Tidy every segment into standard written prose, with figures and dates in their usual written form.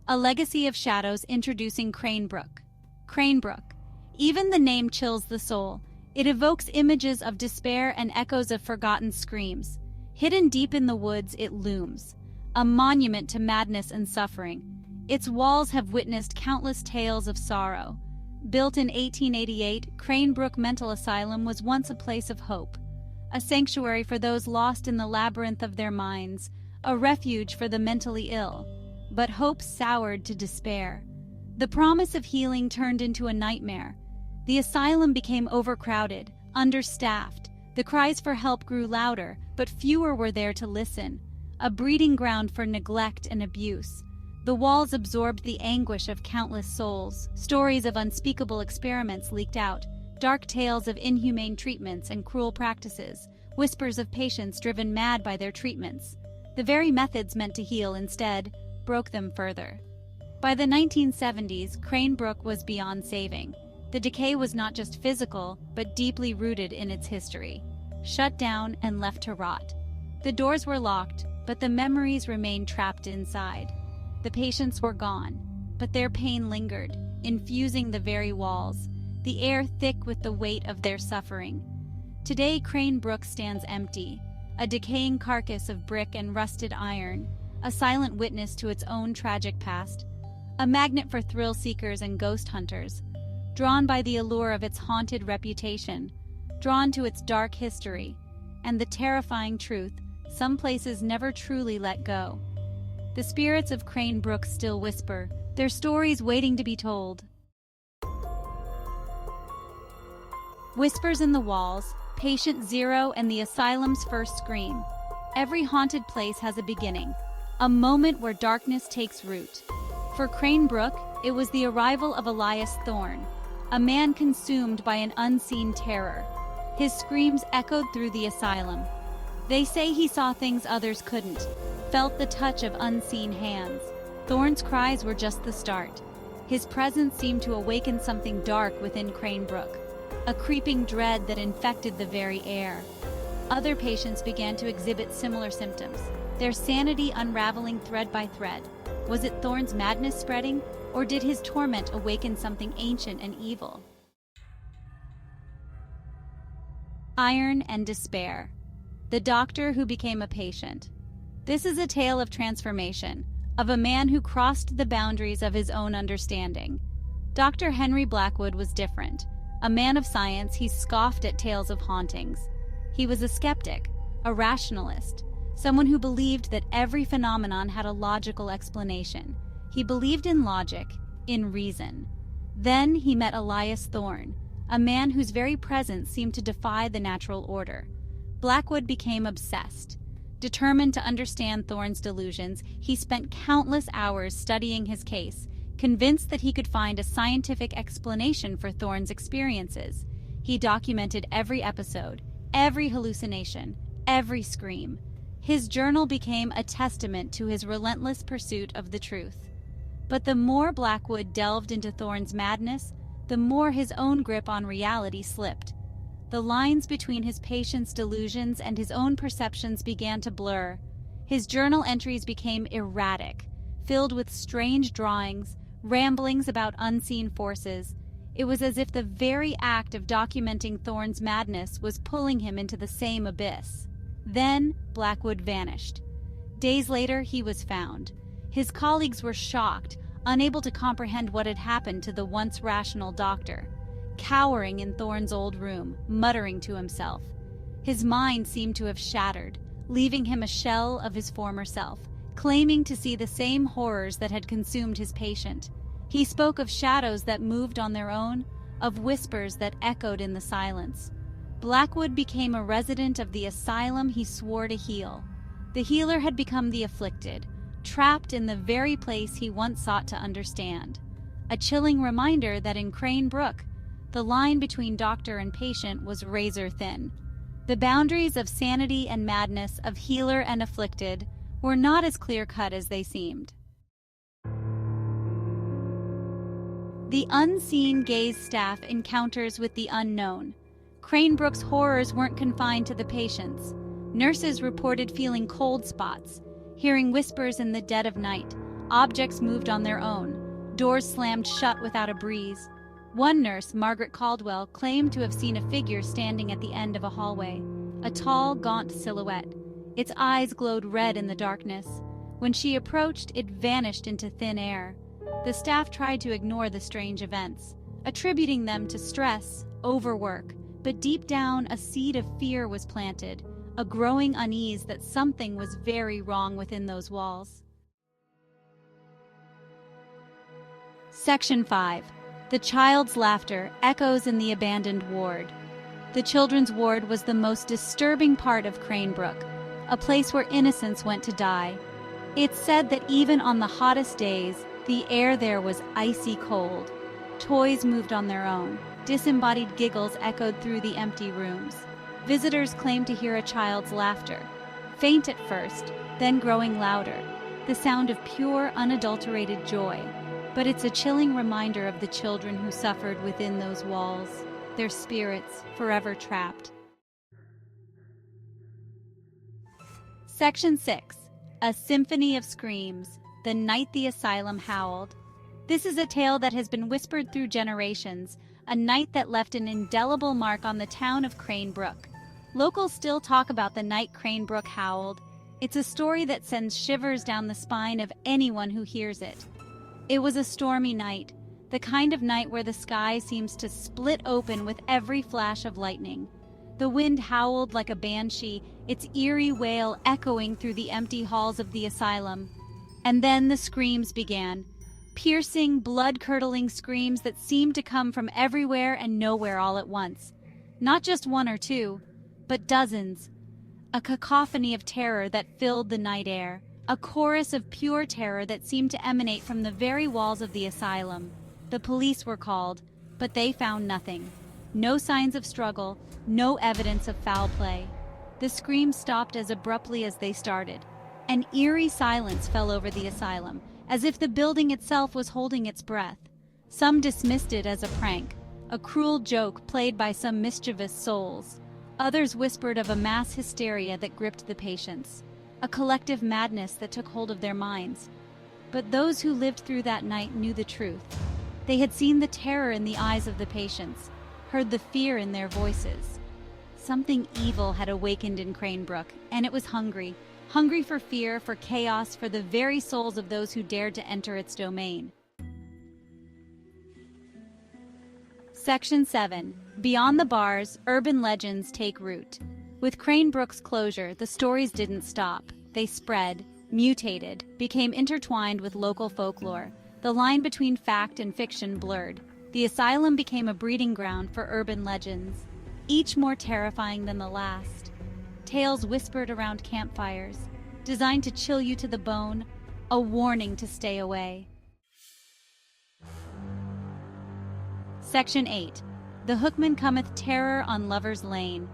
A legacy of shadows introducing Cranbrook. Cranbrook. Even the name chills the soul. It evokes images of despair and echoes of forgotten screams. Hidden deep in the woods, it looms, a monument to madness and suffering. Its walls have witnessed countless tales of sorrow. Built in 1888, Cranbrook Mental Asylum was once a place of hope, a sanctuary for those lost in the labyrinth of their minds, a refuge for the mentally ill. But hope soured to despair. The promise of healing turned into a nightmare. The asylum became overcrowded, understaffed. The cries for help grew louder, but fewer were there to listen. A breeding ground for neglect and abuse. The walls absorbed the anguish of countless souls. Stories of unspeakable experiments leaked out, dark tales of inhumane treatments and cruel practices, whispers of patients driven mad by their treatments. The very methods meant to heal instead broke them further. By the 1970s, Cranbrook was beyond saving. The decay was not just physical, but deeply rooted in its history. Shut down and left to rot. The doors were locked, but the memories remained trapped inside. The patients were gone, but their pain lingered, infusing the very walls, the air thick with the weight of their suffering. Today, Cranbrook stands empty, a decaying carcass of brick and rusted iron, a silent witness to its own tragic past, a magnet for thrill seekers and ghost hunters, drawn by the allure of its haunted reputation, drawn to its dark history, and the terrifying truth: some places never truly let go. The spirits of Cranbrook still whisper, their stories waiting to be told. Whispers in the walls, Patient Zero and the asylum's first scream. Every haunted place has a beginning, a moment where darkness takes root. For Cranbrook, it was the arrival of Elias Thorne, a man consumed by an unseen terror. His screams echoed through the asylum. They say he saw things others couldn't, felt the touch of unseen hands. Thorne's cries were just the start. His presence seemed to awaken something dark within Cranbrook, a creeping dread that infected the very air. Other patients began to exhibit similar symptoms, their sanity unraveling thread by thread. Was it Thorne's madness spreading, or did his torment awaken something ancient and evil? Iron and despair. The doctor who became a patient. This is a tale of transformation, of a man who crossed the boundaries of his own understanding. Dr. Henry Blackwood was different. A man of science, he scoffed at tales of hauntings. He was a skeptic, a rationalist, someone who believed that every phenomenon had a logical explanation. He believed in logic, in reason. Then he met Elias Thorne, a man whose very presence seemed to defy the natural order. Blackwood became obsessed. Determined to understand Thorne's delusions, he spent countless hours studying his case, convinced that he could find a scientific explanation for Thorne's experiences. He documented every episode, every hallucination, every scream. His journal became a testament to his relentless pursuit of the truth. But the more Blackwood delved into Thorne's madness, the more his own grip on reality slipped. The lines between his patient's delusions and his own perceptions began to blur. His journal entries became erratic, filled with strange drawings, ramblings about unseen forces. It was as if the very act of documenting Thorne's madness was pulling him into the same abyss. Then Blackwood vanished. Days later, he was found. His colleagues were shocked, unable to comprehend what had happened to the once rational doctor. Cowering in Thorne's old room, muttering to himself. His mind seemed to have shattered, leaving him a shell of his former self, claiming to see the same horrors that had consumed his patient. He spoke of shadows that moved on their own, of whispers that echoed in the silence. Blackwood became a resident of the asylum he swore to heal. The healer had become the afflicted, trapped in the very place he once sought to understand. A chilling reminder that in Cranbrook, the line between doctor and patient was razor thin. The boundaries of sanity and madness, of healer and afflicted, were not as clear-cut as they seemed. The unseen gaze staff encounters with the unknown. Cranbrook's horrors weren't confined to the patients. Nurses reported feeling cold spots, hearing whispers in the dead of night, Objects moved on their own. Doors slammed shut without a breeze. One nurse, Margaret Caldwell, claimed to have seen a figure standing at the end of a hallway. A tall, gaunt silhouette. Its eyes glowed red in the darkness. When she approached, it vanished into thin air. The staff tried to ignore the strange events, attributing them to stress, overwork, but deep down a seed of fear was planted, a growing unease that something was very wrong within those walls. Section 5. The child's laughter echoes in the abandoned ward. The children's ward was the most disturbing part of Cranbrook, a place where innocents went to die. It's said that even on the hottest days, the air there was icy cold. Toys moved on their own. Disembodied giggles echoed through the empty rooms. Visitors claimed to hear a child's laughter, faint at first, then growing louder, the sound of pure, unadulterated joy. But it's a chilling reminder of the children who suffered within those walls, their spirits forever trapped. Section 6. A Symphony of Screams, The Night the Asylum Howled. This is a tale that has been whispered through generations, a night that left an indelible mark on the town of Cranbrook. Locals still talk about the night Cranbrook howled. It's a story that sends shivers down the spine of anyone who hears it. It was a stormy night, the kind of night where the sky seems to split open with every flash of lightning. The wind howled like a banshee, its eerie wail echoing through the empty halls of the asylum. And then the screams began. Piercing, blood-curdling screams that seemed to come from everywhere and nowhere all at once. Not just one or two, but dozens. A cacophony of terror that filled the night air. A chorus of pure terror that seemed to emanate from the very walls of the asylum. The police were called, but they found nothing. No signs of struggle, no evidence of foul play. The screams stopped as abruptly as they started. An eerie silence fell over the asylum, as if the building itself was holding its breath. Some dismissed it as a prank, a cruel joke played by some mischievous souls. Others whispered of a mass hysteria that gripped the patients, a collective madness that took hold of their minds. But those who lived through that night knew the truth. They had seen the terror in the eyes of the patients, heard the fear in their voices. Something evil had awakened in Cranbrook, and it was hungry. Hungry for fear, for chaos, for the very souls of those who dared to enter its domain. Section 7. Beyond the bars, urban legends take root. With Cranbrook's closure, the stories didn't stop. They spread, mutated, became intertwined with local folklore. The line between fact and fiction blurred. The asylum became a breeding ground for urban legends, each more terrifying than the last. Tales whispered around campfires, designed to chill you to the bone, a warning to stay away. Section 8. The Hookman Cometh Terror on Lover's Lane.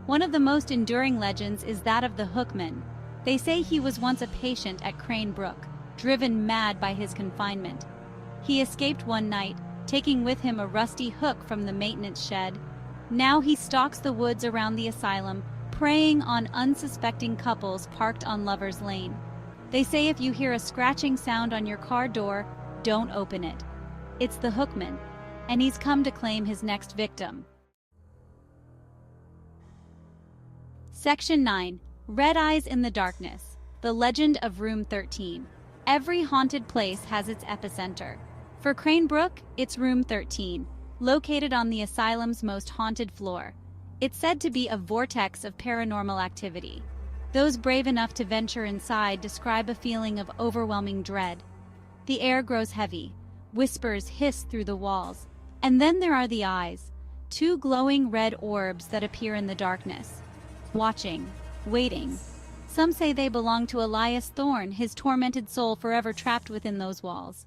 One of the most enduring legends is that of the Hookman. They say he was once a patient at Cranbrook, driven mad by his confinement. He escaped one night, taking with him a rusty hook from the maintenance shed. Now he stalks the woods around the asylum, preying on unsuspecting couples parked on Lover's Lane. They say if you hear a scratching sound on your car door, don't open it. It's the Hookman, and he's come to claim his next victim. Section 9. Red Eyes in the Darkness. The Legend of Room 13. Every haunted place has its epicenter. For Cranbrook, it's Room 13, located on the asylum's most haunted floor. It's said to be a vortex of paranormal activity. Those brave enough to venture inside describe a feeling of overwhelming dread. The air grows heavy, whispers hiss through the walls, and then there are the eyes, two glowing red orbs that appear in the darkness, watching, waiting. Some say they belong to Elias Thorne, his tormented soul forever trapped within those walls.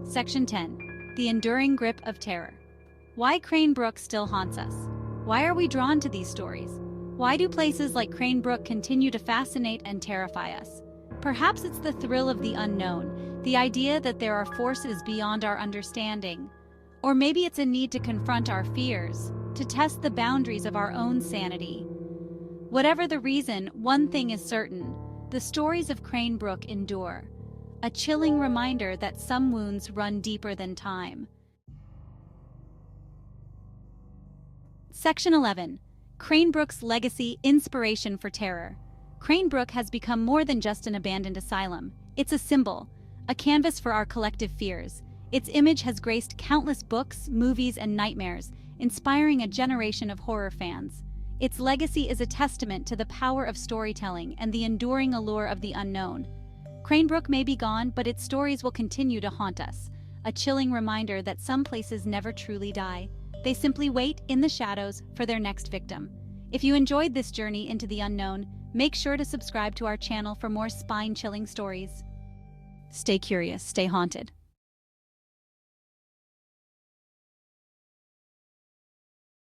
Section 10. The Enduring Grip of Terror. Why Cranbrook still haunts us. Why are we drawn to these stories? Why do places like Cranbrook continue to fascinate and terrify us? Perhaps it's the thrill of the unknown, the idea that there are forces beyond our understanding. Or maybe it's a need to confront our fears, to test the boundaries of our own sanity. Whatever the reason, one thing is certain. The stories of Cranbrook endure, a chilling reminder that some wounds run deeper than time. Section 11. Cranbrook's Legacy: Inspiration for Terror. Cranbrook has become more than just an abandoned asylum. It's a symbol, a canvas for our collective fears. Its image has graced countless books, movies, and nightmares, inspiring a generation of horror fans. Its legacy is a testament to the power of storytelling and the enduring allure of the unknown. Cranbrook may be gone, but its stories will continue to haunt us, a chilling reminder that some places never truly die. They simply wait in the shadows for their next victim. If you enjoyed this journey into the unknown, make sure to subscribe to our channel for more spine-chilling stories. Stay curious, stay haunted.